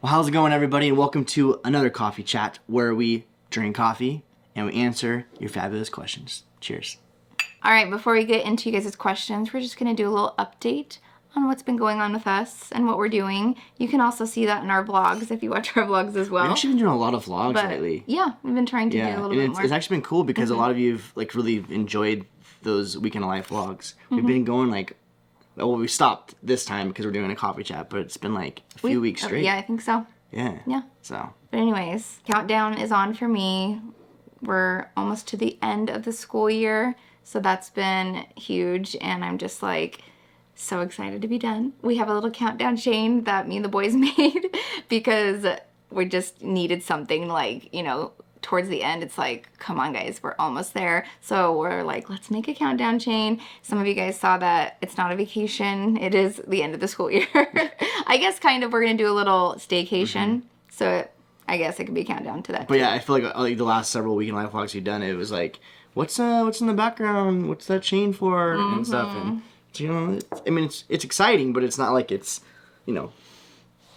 Well, how's it going, everybody, and welcome to another coffee chat where we drink coffee and we answer your fabulous questions. Cheers. All right, before we get into you guys' questions, we're just going to do a little update on what's been going on with us and what we're doing. You can also see that in our vlogs if you watch our vlogs as well. We've actually been doing a lot of vlogs lately. Yeah, we've been trying to do a little bit more. It's actually been cool because a lot of you have really enjoyed those Weekend of Life vlogs. We've been going we stopped this time because we're doing a coffee chat, but it's been a few weeks straight. Yeah, I think so. Yeah. Yeah. So. But anyways, countdown is on for me. We're almost to the end of the school year, so that's been huge, and I'm just so excited to be done. We have a little countdown chain that me and the boys made because we just needed something towards the end. It's come on guys, we're almost there. So we're let's make a countdown chain. Some of you guys saw that it's not a vacation. It is the end of the school year. I guess kind of we're going to do a little staycation. So I guess it could be a countdown to that. But yeah, I feel like the last several Weekend of Life vlogs we've done, it was what's in the background? What's that chain for? And stuff. And it's exciting, but it's not like it's,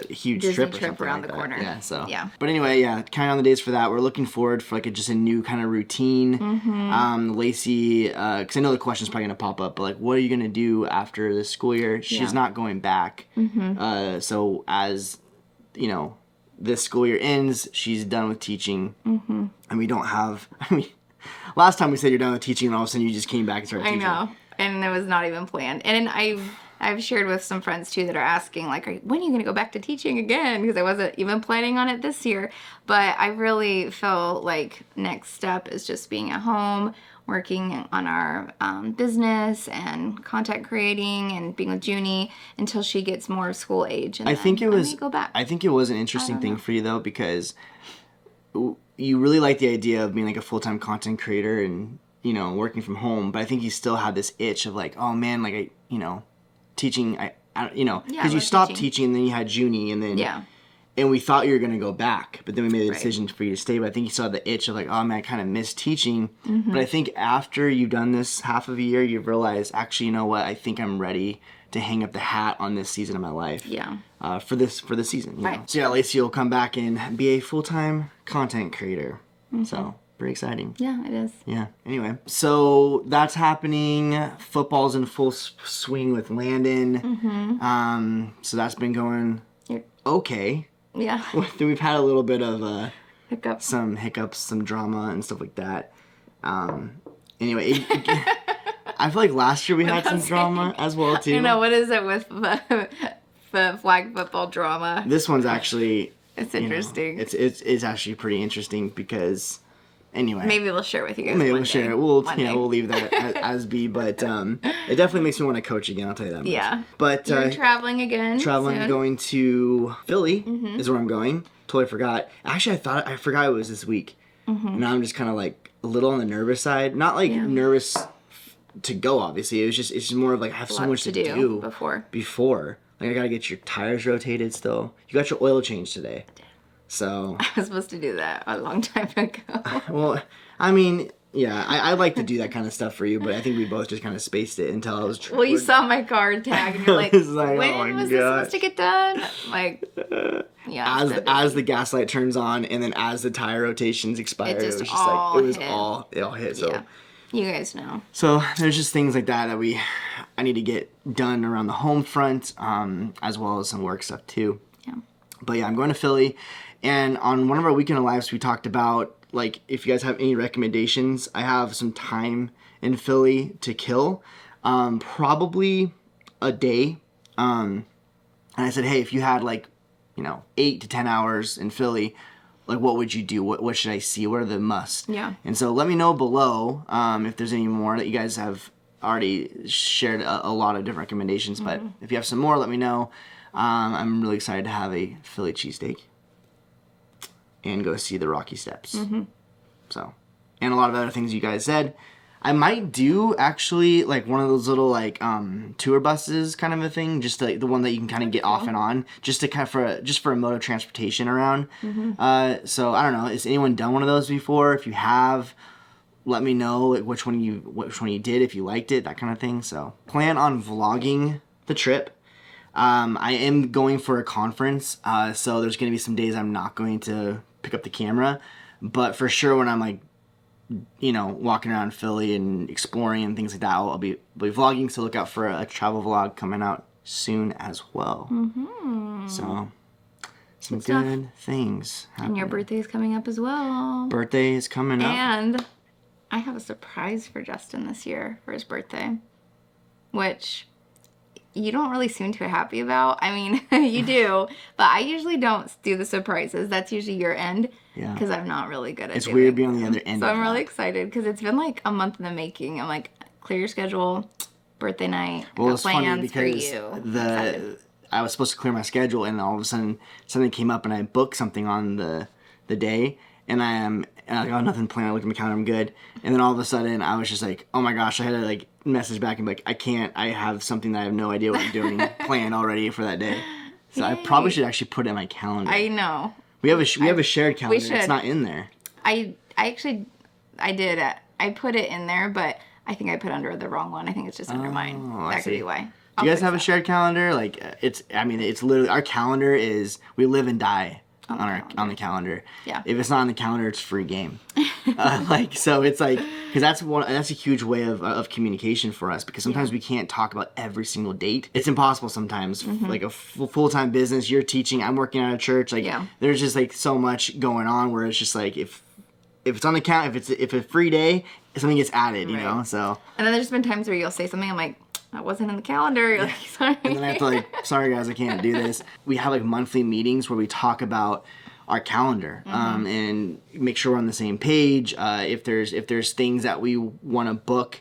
a huge Disney trip around the that. corner. Yeah, so. Yeah. But anyway, counting on the days for that. We're looking forward for just a new kind of routine. Lacey, because I know the question's probably going to pop up, but what are you going to do after the school year? She's not going back. So as, this school year ends, she's done with teaching. And we don't have, last time we said you're done with teaching and all of a sudden you just came back and started teaching. I know. And it was not even planned. And I've shared with some friends too that are asking when are you going to go back to teaching again? Because I wasn't even planning on it this year. But I really feel like next step is just being at home, working on our business and content creating and being with Junie until she gets more school age. And I think it was an interesting thing know. for you though, because you really like the idea of being a full-time content creator and working from home, but I think you still had this itch of oh man, teaching, because you stopped teaching and then you had Junie and then and we thought you were going to go back, but then we made the decision for you to stay. But I think you saw the itch of oh man, I kind of miss teaching. But I think after you've done this half of a year, you've realized actually, you know what, I think I'm ready to hang up the hat on this season of my life. Yeah. For this season. You Right. know? So yeah, Lacey will come back and be a full-time content creator. So pretty exciting. Yeah, it is. Yeah. Anyway, so that's happening. Football's in full swing with Landon. So that's been going okay. Yeah. We've had a little bit of Hiccups. some hiccups, some drama and stuff like that. Anyway, I feel like last year we had some drama as well too. What is it with the flag football drama? This one's actually It's interesting. It's actually pretty interesting because. Anyway, maybe we'll share it with you guys. Maybe we'll share it. We'll leave that as be. But it definitely makes me want to coach again. I'll tell you that much. Yeah. But you're traveling again. Soon. Going to Philly is where I'm going. Totally forgot. Actually, I forgot it was this week. And now I'm just kind of a little on the nervous side. Not nervous to go. Obviously, it's just more of I have so much to do before. I gotta get your tires rotated. Still, you got your oil change today. So I was supposed to do that a long time ago. Well, I mean, yeah, I like to do that kind of stuff for you, but I think we both just kind of spaced it until I was. Well, you saw my card tag, and you're when was this supposed to get done? Yeah. As the gas light turns on, and then as the tire rotations expire, it was all hit. So yeah. You guys know. So there's just things like that I need to get done around the home front, as well as some work stuff too. Yeah. But yeah, I'm going to Philly. And on one of our Weekend of Lives, we talked about, if you guys have any recommendations, I have some time in Philly to kill. Probably a day. And I said, hey, if you had 8 to 10 hours in Philly, what would you do? What should I see? What are the musts? Yeah. And so let me know below if there's any more that you guys have already shared a lot of different recommendations. But if you have some more, let me know. I'm really excited to have a Philly cheesesteak. And go see the Rocky Steps. So, and a lot of other things you guys said. I might do actually one of those little tour buses kind of a thing, just the one that you can kind of get off and on, just to kind of for a mode of transportation around. So I don't know. Has anyone done one of those before? If you have, let me know which one you did, if you liked it, that kind of thing. So plan on vlogging the trip. I am going for a conference, so there's going to be some days I'm not going to pick up the camera. But for sure, when I'm like, walking around Philly and exploring and things like that, I'll be vlogging. So look out for a travel vlog coming out soon as well. Mm-hmm. So some good things happening. And your birthday is coming up as well. Birthday is coming up. And I have a surprise for Justin this year for his birthday, which you don't really seem too happy about. I mean, you do, but I usually don't do the surprises. That's usually your end. Yeah. Because I'm not really good at it. It's weird being on the other end. So I'm really excited because it's been like a month in the making. I'm like, clear your schedule, birthday night. Well, it's funny because I was supposed to clear my schedule, and all of a sudden something came up, and I booked something on the day, and I got nothing planned. I looked at my calendar, I'm good. And then all of a sudden, I was just like, oh my gosh, I had to like message back and be like, I can't. I have something that I have no idea what I'm doing planned already for that day. So Yay. I probably should actually put it in my calendar. I know. We have a shared calendar. We should. It's not in there. I did. I put it in there, but I think I put under the wrong one. I think it's just under mine. That could be why. Do you guys have a shared calendar? Like it's literally our calendar is we live and die on the calendar. Yeah. If it's not on the calendar, it's free game. So it's like because that's a huge way of communication for us because sometimes we can't talk about every single date. It's impossible sometimes. Mm-hmm. Like a full-time business, you're teaching, I'm working at a church. Like there's just like so much going on where it's just like if it's on the count, if it's a free day, something gets added, you know. So. And then there's been times where you'll say something, I'm like, that wasn't in the calendar. You're like, sorry. And then I have to like, sorry guys, I can't do this. We have like monthly meetings where we talk about our calendar and make sure we're on the same page. If there's things that we want to book,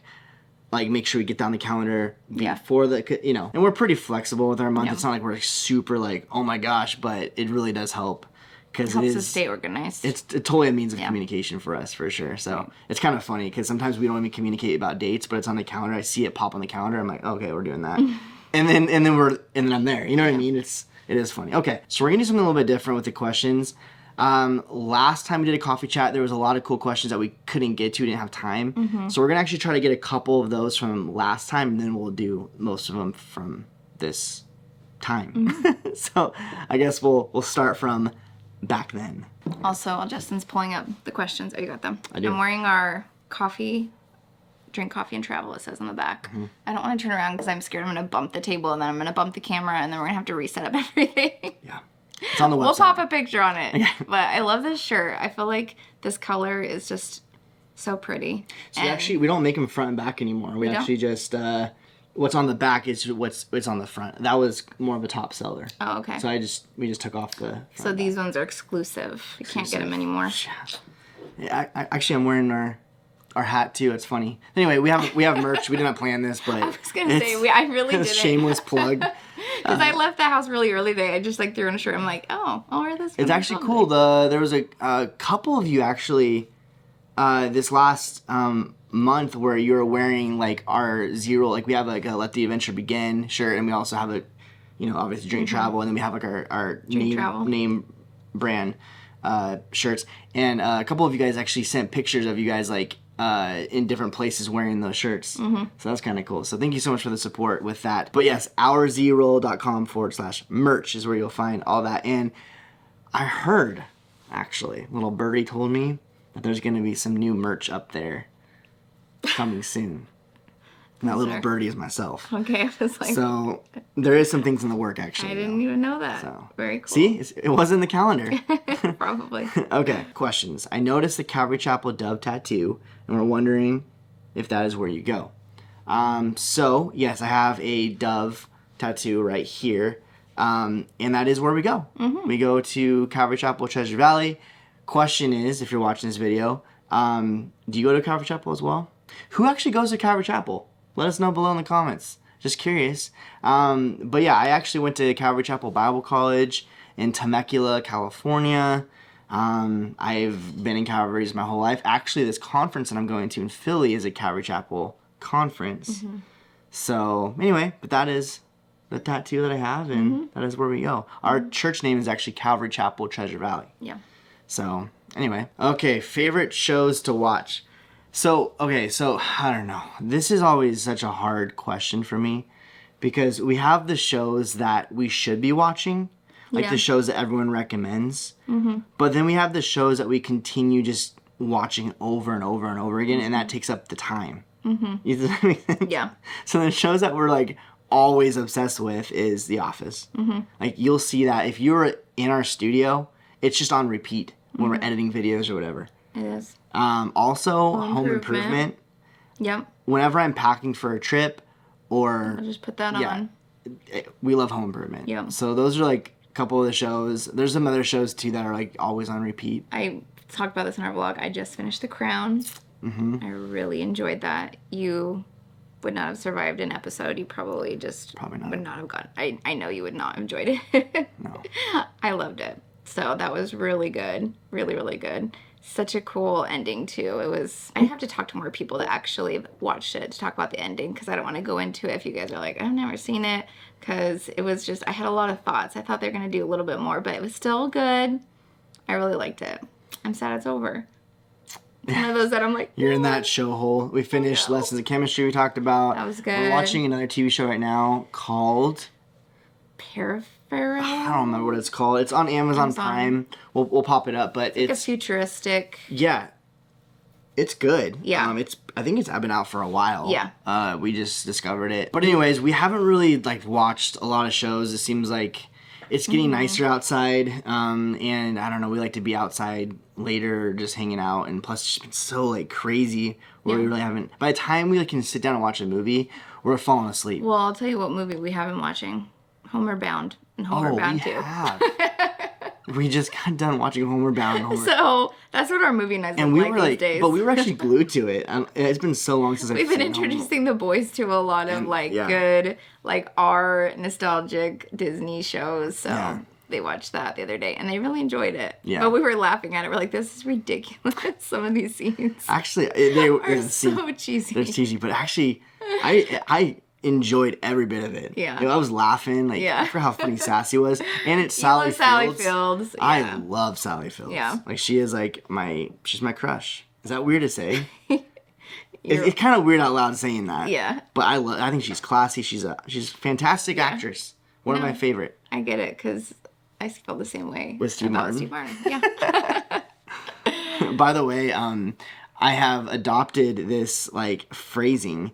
like make sure we get down the calendar before and we're pretty flexible with our month. Yeah. It's not like we're super like, oh my gosh, but it really does help. Because it helps us stay organized. It's totally a means of communication for us, for sure. So it's kind of funny because sometimes we don't even communicate about dates, but it's on the calendar. I see it pop on the calendar. I'm like, okay, we're doing that, and then I'm there. You know what I mean? It is funny. Okay, so we're gonna do something a little bit different with the questions. Last time we did a coffee chat, there was a lot of cool questions that we couldn't get to. We didn't have time. Mm-hmm. So we're gonna actually try to get a couple of those from last time, and then we'll do most of them from this time. Mm-hmm. So I guess we'll start from back then. Also, while Justin's pulling up the questions, you got them. I do. I'm wearing our drink coffee and travel, it says on the back. Mm-hmm. I don't want to turn around because I'm scared I'm going to bump the table and then I'm going to bump the camera and then we're going to have to reset up everything. Yeah. It's on the website. We'll pop a picture on it. But I love this shirt. I feel like this color is just so pretty. So we don't make them front and back anymore. We actually just... what's on the back is what's on the front. That was more of a top seller. Oh, okay. So we just took off the. So these ones are exclusive. You can't get them anymore. Yeah, actually, I'm wearing our hat too. It's funny. Anyway, we have merch. We didn't plan this, but I was gonna say I really didn't. Shameless plug. Because I left the house really early today. I just like threw in a shirt. I'm like, oh, I'll wear this. It's actually cool. There was a couple of you actually this last month where you're wearing like our Z Roll, like we have like a Let the Adventure Begin shirt, and we also have a obviously Drink Travel, and then we have like our name brand shirts, and a couple of you guys actually sent pictures of you guys like in different places wearing those shirts. So that's kind of cool. So thank you so much for the support with that. But yes, ourzroll.com/merch is where you'll find all that. And I heard, actually, little birdie told me that there's going to be some new merch up there coming soon. And that little birdie is myself. Okay, I was like... So, there is some things in the work, actually. I didn't even know that. So, very cool. See? It was in the calendar. Probably. Okay, questions. I noticed the Calvary Chapel dove tattoo, and we're wondering if that is where you go. So, yes, I have a dove tattoo right here, and that is where we go. Mm-hmm. We go to Calvary Chapel, Treasure Valley. Question is, if you're watching this video, do you go to Calvary Chapel as well? Who actually goes to Calvary Chapel? Let us know below in the comments. Just curious. But yeah, I actually went to Calvary Chapel Bible College in Temecula, California. I've been in Calvary's my whole life. Actually, this conference that I'm going to in Philly is a Calvary Chapel conference. Mm-hmm. So anyway, but that is the tattoo that I have, and that is where we go. Our church name is actually Calvary Chapel, Treasure Valley. Yeah. So anyway, okay, favorite shows to watch. So I don't know. This is always such a hard question for me because we have the shows that we should be watching, like the shows that everyone recommends. Mm-hmm. But then we have the shows that we continue just watching over and over and over again, and that takes up the time. Mm-hmm. You know what I mean? Yeah. So the shows that we're like always obsessed with is The Office. Mm-hmm. Like you'll see that if you're in our studio, it's just on repeat when we're editing videos or whatever. It is. Also, Home Improvement. Yep. Whenever I'm packing for a trip, or I'll just put that on. We love Home Improvement. Yeah. So those are like a couple of the shows. There's some other shows too that are like always on repeat. I talked about this in our vlog. I just finished The Crown. Mm-hmm. I really enjoyed that. You would not have survived an episode. You probably would not have gone. I know you would not have enjoyed it. No. I loved it. So that was really good. Really, really good. Such a cool ending too. I have to talk to more people that actually watched it to talk about the ending, because I don't want to go into it if you guys are like, I've never seen it, because it was just, I had a lot of thoughts. I thought they were going to do a little bit more, but it was still good. I really liked it. I'm sad it's over. One of those that I'm like, you're in that show hole. We finished Lessons of Chemistry we talked about. That was good. We're watching another TV show right now called Peripheral. I don't remember what it's called. It's on Amazon Prime. We'll pop it up, but it's like a futuristic. Yeah, it's good. Yeah. I think it's been out for a while. Yeah. We just discovered it. But anyways, we haven't really like watched a lot of shows. It seems like it's getting nicer outside. And I don't know, we like to be outside later, just hanging out. And plus, it's just been so like crazy where we really haven't. By the time we like, can sit down and watch a movie, we're falling asleep. Well, I'll tell you what movie we have been watching. Homeward Bound and Homeward Bound 2. Have. We just got done watching Homeward Bound. So that's what our movie nights look like these days. But we were actually glued to it. It's been so long since we've been introducing the boys to a lot of good, like our nostalgic Disney shows. So they watched that the other day and they really enjoyed it. Yeah. But we were laughing at it. We're like, this is ridiculous. Some of these scenes. Actually, they are so cheesy. They're cheesy, but actually, I enjoyed every bit of it. Yeah. I was laughing, for how funny Sassy was. And it's Sally Fields. Sally Fields. Yeah. I love Sally Fields. Yeah. Like, she is like she's my crush. Is that weird to say? It's kind of weird out loud saying that. Yeah. But I think she's classy. She's a fantastic actress. One of my favorite. I get it, because I feel the same way. With Steve Martin? Steve Martin, yeah. By the way, I have adopted this, like, phrasing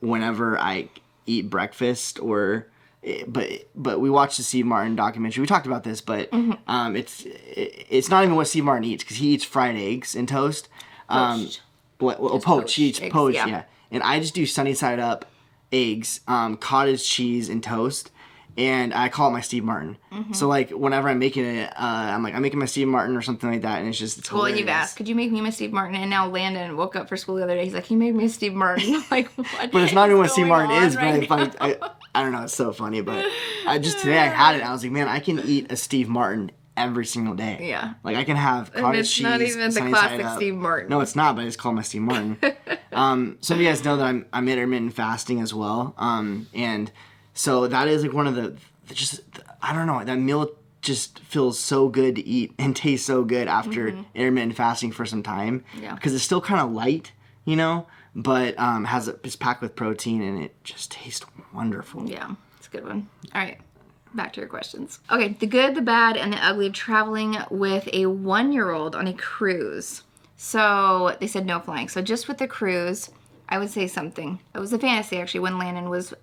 whenever I eat breakfast but we watched the Steve Martin documentary. We talked about this, but it's not even what Steve Martin eats, because he eats fried eggs and toast. Poached. Poached. He eats eggs, poached, yeah. And I just do sunny side up eggs, cottage cheese, and toast. And I call it my Steve Martin. Mm-hmm. So, like, whenever I'm making it, I'm making my Steve Martin or something like that, and it's hilarious. Well, and you've asked, could you make me my Steve Martin? And now Landon woke up for school the other day. He's like, you made me a Steve Martin. I'm like, what? But it's not even what Steve Martin is. Right, but I don't know. It's so funny. But today I had it. I was like, man, I can eat a Steve Martin every single day. Yeah. Like, I can have cottage cheese. It's not even the classic Steve Martin. No, it's not, but it's called my Steve Martin. Some of you guys know that I'm intermittent fasting as well. And so that is like one of the, I don't know, that meal just feels so good to eat and tastes so good after intermittent fasting for some time. Yeah. Because it's still kind of light, but it's packed with protein and it just tastes wonderful. Yeah, it's a good one. All right. Back to your questions. Okay, the good, the bad, and the ugly of traveling with a 1-year-old on a cruise. So they said no flying. So just with the cruise, I would say something. It was a fantasy, actually, when Landon was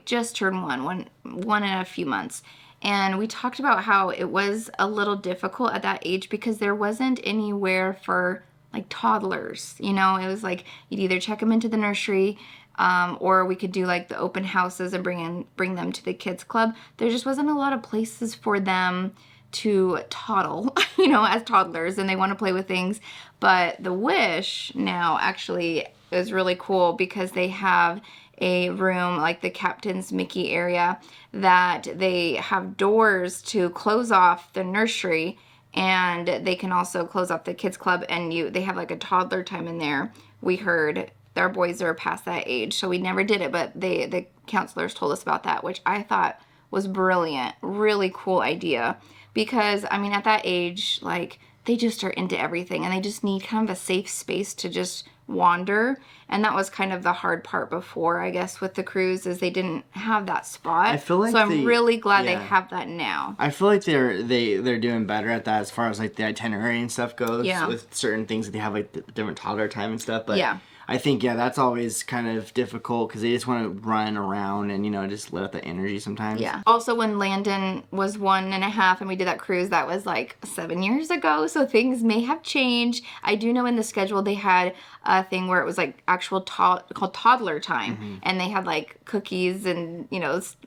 just turned one and a few months. And we talked about how it was a little difficult at that age because there wasn't anywhere for, like, toddlers. It was like you'd either check them into the nursery, or we could do like the open houses and bring them to the kids club. There just wasn't a lot of places for them to toddle, as toddlers, and they want to play with things. But the Wish now actually is really cool because they have a room like the Captain's Mickey area that they have doors to close off the nursery, and they can also close off the kids club, and they have like a toddler time in there. We heard our boys are past that age, so we never did it, but the counselors told us about that, which I thought was brilliant. Really cool idea, because at that age, like, they just are into everything and they just need kind of a safe space to just wander. And that was kind of the hard part before, I guess, with the cruise, is they didn't have that spot. I feel like so I'm really glad yeah. they have that now. I feel like they're doing better at that as far as like the itinerary and stuff goes. Yeah. With certain things that they have like the different toddler time and stuff. But yeah. I think that's always kind of difficult because they just want to run around and just let out the energy sometimes. Yeah. Also, when Landon was 1.5 and we did that cruise, that was like 7 years ago, so things may have changed. I do know in the schedule they had a thing where it was like actual called toddler time, and they had like cookies and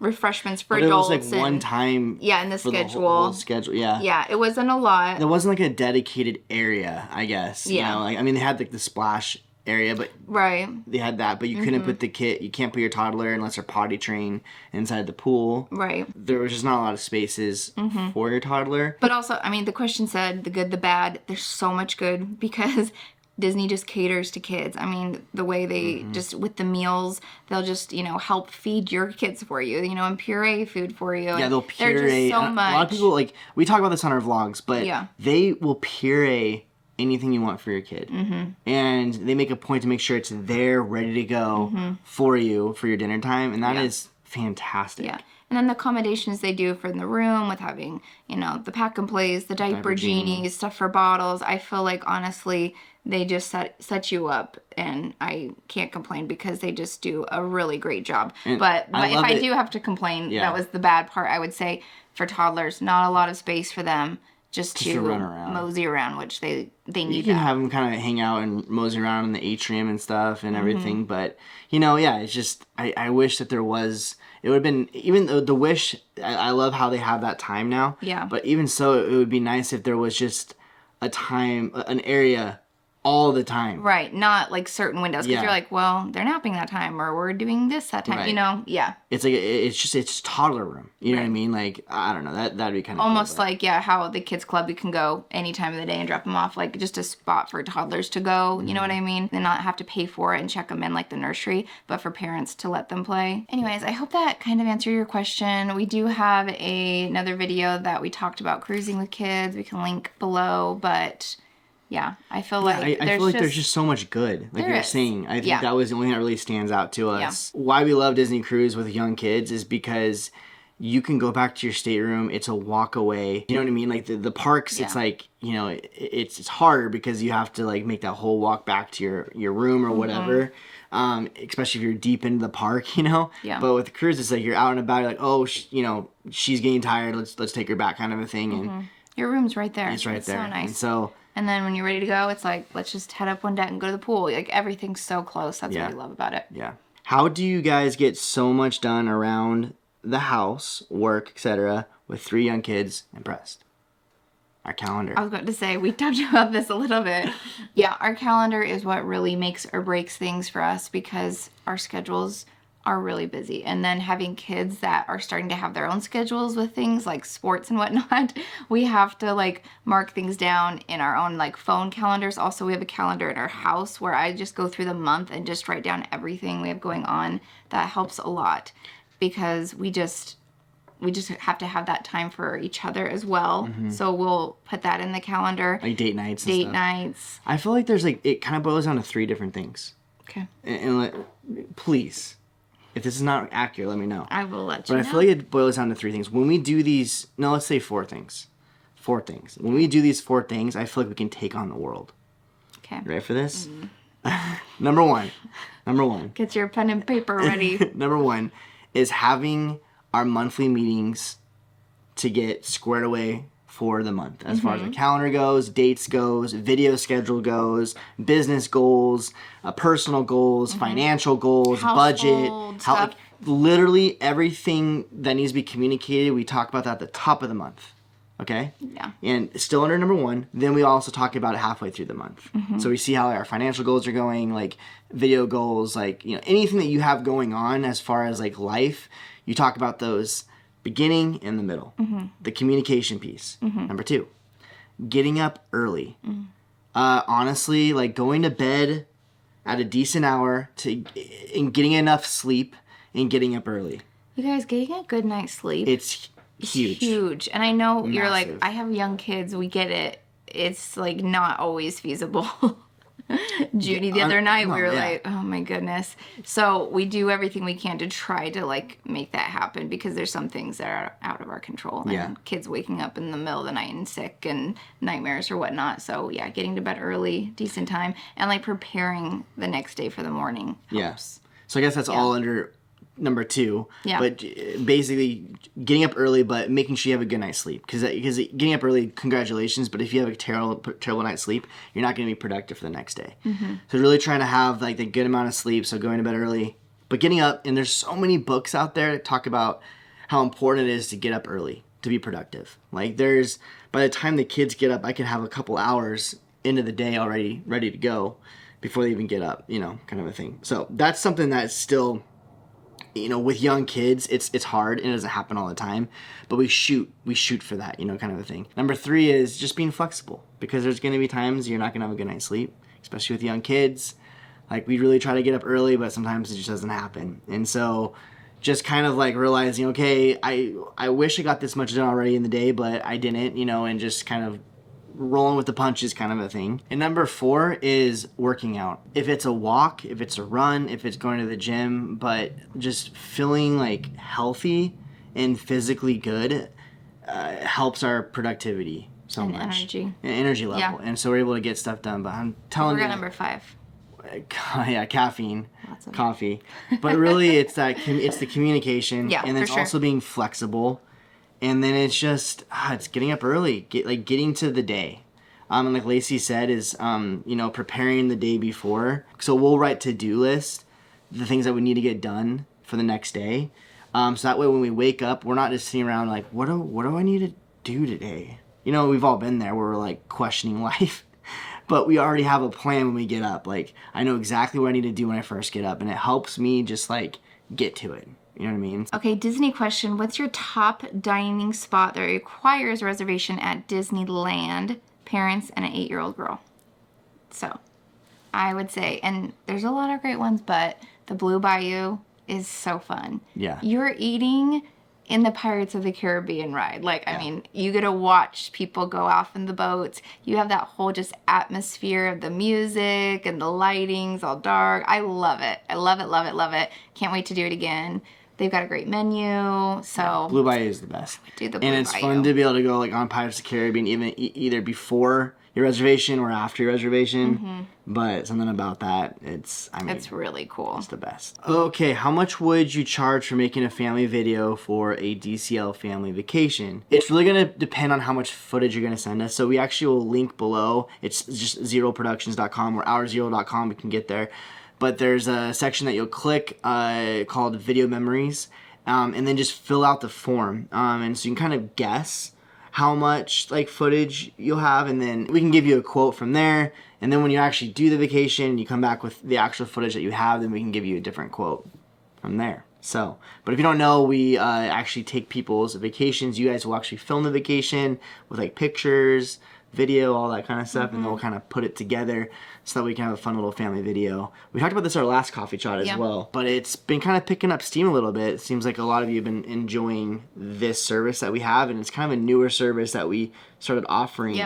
refreshments for adults. It was like one time. Yeah, in the schedule. The whole schedule. Yeah. Yeah, it wasn't a lot. There wasn't like a dedicated area, I guess. Yeah. Like, I mean, they had like the splash area, but right, they had that, but you couldn't put the kid. You can't put your toddler unless they're potty trained inside the pool. Right. There was just not a lot of spaces for your toddler. But also, I mean, the question said the good, the bad. There's so much good because Disney just caters to kids. I mean, the way they just, with the meals, they'll just, help feed your kids for you, and puree food for you. Yeah, they'll puree. Just so much. A lot of people, like, we talk about this on our vlogs, but yeah. they will puree anything you want for your kid. And they make a point to make sure it's there, ready to go for you for your dinner time. And that is fantastic. Yeah. And then the accommodations they do for in the room with having, the pack and plays, the diaper genies, stuff for bottles. I feel like, honestly, they just set you up, and I can't complain because they just do a really great job. But if I do have to complain, that was the bad part, I would say, for toddlers. Not a lot of space for them just to run around. mosey around, which they need. You can have them kind of hang out and mosey around in the atrium and stuff and everything. But, it's just, I wish that there was, it would have been, even the wish, I love how they have that time now. Yeah. But even so, it would be nice if there was just a time, an area all the time. Right, not like certain windows, because you're like, well, they're napping that time, or we're doing this that time, yeah. It's like, it's toddler room, you know what I mean? Like, I don't know, that'd be kind of almost cool, like, how the kids club, you can go any time of the day and drop them off, like just a spot for toddlers to go, you know what I mean? And not have to pay for it and check them in like the nursery, but for parents to let them play. Anyways, I hope that kind of answered your question. We do have another video that we talked about cruising with kids. We can link below, but yeah, I feel like there's just so much good. Like you're saying, I think that was the only thing that really stands out to us. Yeah. Why we love Disney Cruise with young kids is because you can go back to your stateroom. It's a walk away. You know what I mean? Like the parks, it's like, it's harder because you have to like make that whole walk back to your room or whatever. Especially if you're deep into the park, Yeah. But with the cruise, it's like you're out and about. You're like, oh, she's getting tired. Let's take her back, kind of a thing. And your room's right there. It's right there. So nice. And so. And then when you're ready to go, it's like, let's just head up one deck and go to the pool. Like, everything's so close. That's what I love about it. Yeah. How do you guys get so much done around the house, work, etc., with 3 young kids and Prest? Our calendar. I was going to say, we talked about this a little bit. Yeah, our calendar is what really makes or breaks things for us because our schedules are really busy. And then having kids that are starting to have their own schedules with things like sports and whatnot, we have to like mark things down in our own like phone calendars. Also, we have a calendar in our house where I just go through the month and just write down everything we have going on. That helps a lot because we just have to have that time for each other as well. So we'll put that in the calendar. Like date nights and stuff. Date nights. I feel like there's like, it kind of boils down to 3 different things. Okay. And like, please, if this is not accurate, let me know. I will let you know. But I feel like it boils down to 3 things. When we do these, no, let's say 4 things. 4 things. When we do these 4 things, I feel like we can take on the world. Okay. You ready for this? Number one. Get your pen and paper ready. Number 1 is having our monthly meetings to get squared away for the month. As far as the calendar goes, dates goes, video schedule goes, business goals, personal goals, financial goals, household budget, literally everything that needs to be communicated, we talk about that at the top of the month. Okay? Yeah. And still under number 1, then we also talk about it halfway through the month. So we see how our financial goals are going, like video goals, like, anything that you have going on as far as like life, you talk about those beginning and the middle. The communication piece. Number 2, getting up early. Honestly, like going to bed at a decent hour and getting enough sleep and getting up early. You guys, getting a good night's sleep. It's huge. Huge. And I know you're like, Massive. I have young kids. We get it. It's like not always feasible. Judy the other night, we were yeah. like, oh my goodness. So we do everything we can to try to like make that happen because there's some things that are out of our control. Yeah. And kids waking up in the middle of the night and sick and nightmares or whatnot. So yeah, getting to bed early, decent time, and like preparing the next day for the morning helps. Yeah. So I guess that's all under number 2. Yeah. But basically getting up early, but making sure you have a good night's sleep. Because getting up early, congratulations. But if you have a terrible night's sleep, you're not going to be productive for the next day. So really trying to have like the good amount of sleep. So going to bed early, but getting up. And there's so many books out there that talk about how important it is to get up early to be productive. Like by the time the kids get up, I can have a couple hours into the day already ready to go before they even get up, kind of a thing. So that's something that's still, with young kids, it's hard and it doesn't happen all the time, but we shoot for that, kind of a thing. Number 3 is just being flexible, because there's going to be times you're not going to have a good night's sleep, especially with young kids. Like, we really try to get up early, but sometimes it just doesn't happen. And so just kind of like realizing, okay, I wish I got this much done already in the day, but I didn't, and just kind of rolling with the punches kind of a thing. And number 4 is working out. If it's a walk, if it's a run, if it's going to the gym, but just feeling like healthy and physically good helps our productivity so much. Energy level. Yeah. And so we're able to get stuff done. But I'm telling you. We're number 5. Yeah, caffeine, coffee. But really it's it's the communication. Yeah, and it's also being flexible. And then it's just, it's getting up early, getting to the day. And like Lacey said, is, preparing the day before. So we'll write to-do list, the things that we need to get done for the next day. So that way when we wake up, we're not just sitting around like, what do I need to do today? We've all been there where we're like questioning life. But we already have a plan when we get up. Like, I know exactly what I need to do when I first get up. And it helps me just like get to it. You know what I mean? Okay, Disney question. What's your top dining spot that requires a reservation at Disneyland? Parents and an 8-year-old girl. So, I would say, and there's a lot of great ones, but the Blue Bayou is so fun. Yeah. You're eating in the Pirates of the Caribbean ride. Like, I mean, you get to watch people go off in the boats. You have that whole just atmosphere of the music and the lighting's all dark. I love it. I love it, love it, love it. Can't wait to do it again. They've got a great menu, so... Blue Bayou is the best. Do the Blue And it's Bayou. fun to be able to go like on Pirates of the Caribbean either before your reservation or after your reservation. But something about that, it's really cool. It's the best. Okay, how much would you charge for making a family video for a DCL family vacation? It's really going to depend on how much footage you're going to send us. So we actually will link below. It's just zeroproductions.com or ourzero.com. We can get there. But there's a section that you'll click called Video Memories, and then just fill out the form. And so you can kind of guess how much like footage you'll have, and then we can give you a quote from there. And then when you actually do the vacation, you come back with the actual footage that you have, then we can give you a different quote from there. So, but if you don't know, we actually take people's vacations. You guys will actually film the vacation with like pictures, video, all that kind of stuff, and then we'll kind of put it together so that we can have a fun little family video. We talked about this in our last coffee chat as well, but it's been kind of picking up steam a little bit. It seems like a lot of you have been enjoying this service that we have, and it's kind of a newer service that we started offering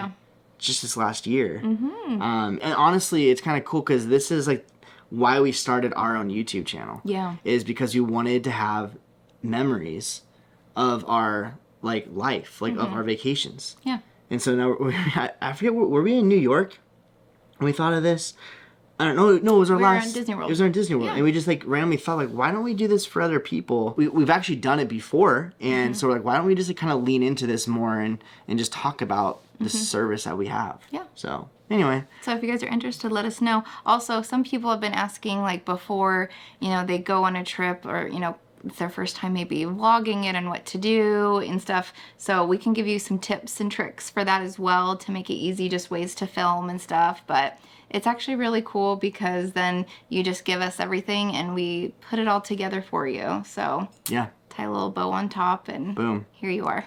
just this last year. And honestly, it's kind of cool because this is like why we started our own YouTube channel. Is because we wanted to have memories of our like life, like of our vacations. And so now, I forget, were we in New York when we thought of this? I don't know. No, it was our last. We were on Disney World. It was on Disney World. And we just like randomly thought like, why don't we do this for other people? We've actually done it before. And so we're like, why don't we just like, kind of lean into this more and just talk about the service that we have. So anyway. So if you guys are interested, let us know. Also, some people have been asking like before, they go on a trip or, it's their first time maybe vlogging it and what to do and stuff. So we can give you some tips and tricks for that as well to make it easy, just ways to film and stuff. But it's actually really cool because then you just give us everything and we put it all together for you. So yeah. Tie a little bow on top and boom. Here you are.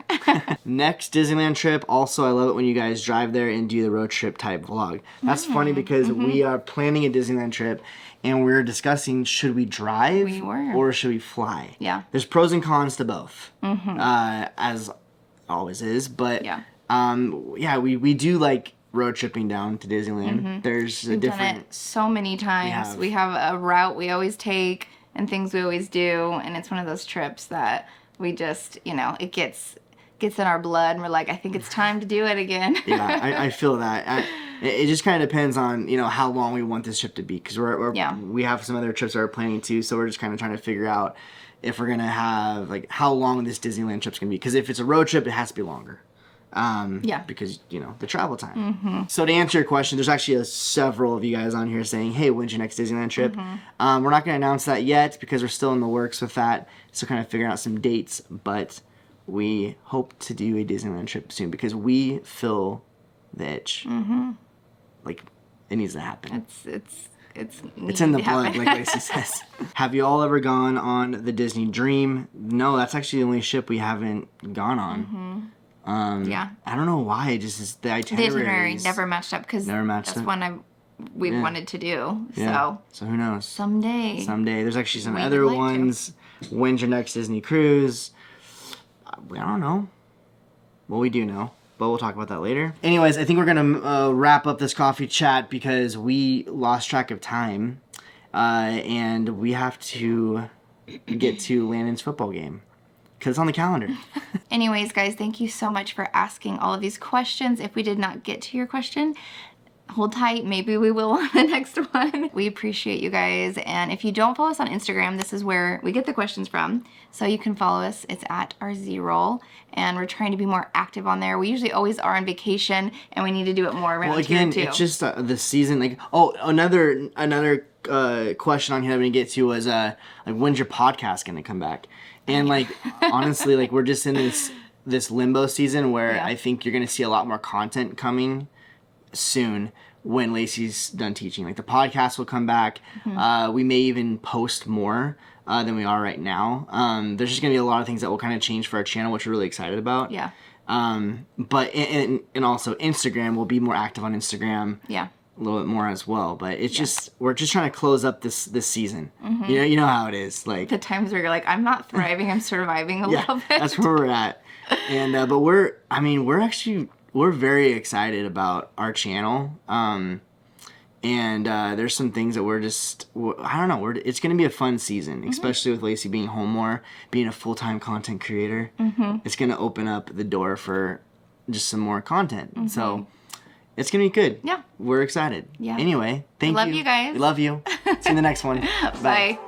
Next Disneyland trip. Also, I love it when you guys drive there and do the road trip type vlog. That's funny because we are planning a Disneyland trip and we're discussing, should we drive or should we fly? There's pros and cons to both, as always is. But we do like road tripping down to Disneyland. There's We've done it so many times. We have a route we always take and things we always do, and it's one of those trips that we just, it gets in our blood, and we're like, I think it's time to do it again. Yeah, I feel that. It just kind of depends on, how long we want this trip to be, because we have some other trips that we're planning too, so we're just kind of trying to figure out if we're going to have, like, how long this Disneyland trip's going to be, because if it's a road trip, it has to be longer. Because, the travel time. So to answer your question, there's actually several of you guys on here saying, hey, when's your next Disneyland trip? We're not going to announce that yet because we're still in the works with that. So kind of figuring out some dates, but we hope to do a Disneyland trip soon because we feel the itch. Like, it needs to happen. It's in the blood, like Lacey says. Have you all ever gone on the Disney Dream? No, that's actually the only ship we haven't gone on. I don't know why. Just is the itinerary never matched up because that's one we wanted to do. Yeah. So who knows? Someday. There's actually some other ones. When's your next Disney cruise? I don't know. Well, we do know, but we'll talk about that later. Anyways, I think we're gonna wrap up this coffee chat because we lost track of time, and we have to get to Landon's football game. Because it's on the calendar. Anyways, guys, thank you so much for asking all of these questions. If we did not get to your question, hold tight. Maybe we will on the next one. We appreciate you guys. And if you don't follow us on Instagram, this is where we get the questions from. So you can follow us. It's at our Z Roll. And we're trying to be more active on there. We usually always are on vacation, and we need to do it more around here, too. It's just the season. Like, another question on here that we get to was, like, when's your podcast going to come back? And, like, honestly, like, we're just in this limbo season where I think you're going to see a lot more content coming soon when Lacey's done teaching. Like, the podcast will come back. We may even post more than we are right now. There's just going to be a lot of things that will kind of change for our channel, which we're really excited about. Yeah. But, and also Instagram, we'll be more active on Instagram. Yeah. A little bit more as well, but it's we're just trying to close up this season. You know how it is. Like the times where you're like, I'm not thriving, I'm surviving a little bit. That's where we're at. And but we're very excited about our channel. And there's some things that I don't know. It's gonna be a fun season, especially with Lacey being home more, being a full-time content creator. It's gonna open up the door for just some more content. So. It's going to be good. Yeah. We're excited. Yeah. Anyway, thank you. Love you guys. We love you. See you in the next one. Bye. Bye.